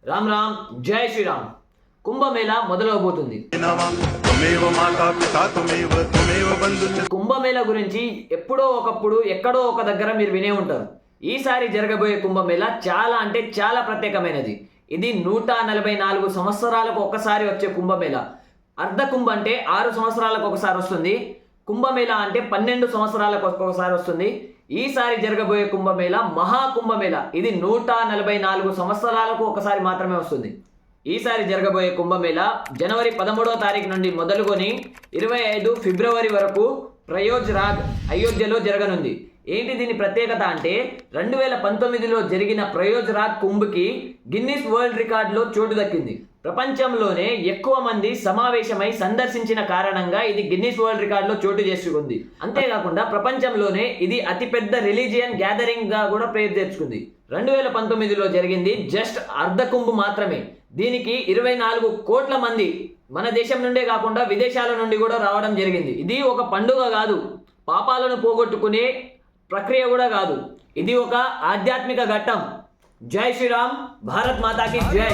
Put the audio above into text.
రామ్ రామ్, జై శ్రీరామ్. కుంభమేళా మొదలవబోతుంది. కుంభమేళా గురించి ఎప్పుడో ఒకప్పుడు ఎక్కడో ఒక దగ్గర మీరు వినే ఉంటారు. ఈసారి జరగబోయే కుంభమేళా చాలా అంటే చాలా ప్రత్యేకమైనది. ఇది 144 సంవత్సరాలకు ఒకసారి వచ్చే కుంభమేళా. అర్ధ కుంభ అంటే 6 సంవత్సరాలకు ఒకసారి వస్తుంది. కుంభమేళా అంటే 12 సంవత్సరాలకు ఒకసారి వస్తుంది. ఈసారి జరగబోయే కుంభమేళా మహాకుంభమేళా. ఇది 144 సంవత్సరాలకు ఒకసారి మాత్రమే వస్తుంది. ఈసారి జరగబోయే కుంభమేళా జనవరి 13వ తారీఖు నుండి మొదలుకొని 25 ఫిబ్రవరి వరకు ప్రయోజ్రాగ్ అయోధ్యలో జరగనుంది. ఏంటి దీని ప్రత్యేకత అంటే 2019లో జరిగిన ప్రయోజ్రాగ్ కుంభ్కి గిన్నిస్ వరల్డ్ రికార్డులో చోటు దక్కింది. ప్రపంచంలోనే ఎక్కువ మంది సమావేశమై సందర్శించిన కారణంగా ఇది గిన్నిస్ వరల్డ్ రికార్డులో చోటు చేసుకుంది. అంతేకాకుండా ప్రపంచంలోనే ఇది అతిపెద్ద రిలీజియన్ గ్యాదరింగ్ గా కూడా పేరు తెచ్చుకుంది. 2019లో జరిగింది జస్ట్ అర్ధ కుంభ్ మాత్రమే. దీనికి 24 కోట్ల మంది మన దేశం నుండే కాకుండా విదేశాల నుండి కూడా రావడం జరిగింది. ఇది ఒక పండుగ కాదు, పాపాలను పోగొట్టుకునే ప్రక్రియ కూడా కాదు, ఇది ఒక ఆధ్యాత్మిక ఘట్టం. జై శ్రీరామ్, భారత్ మాతాకి జై.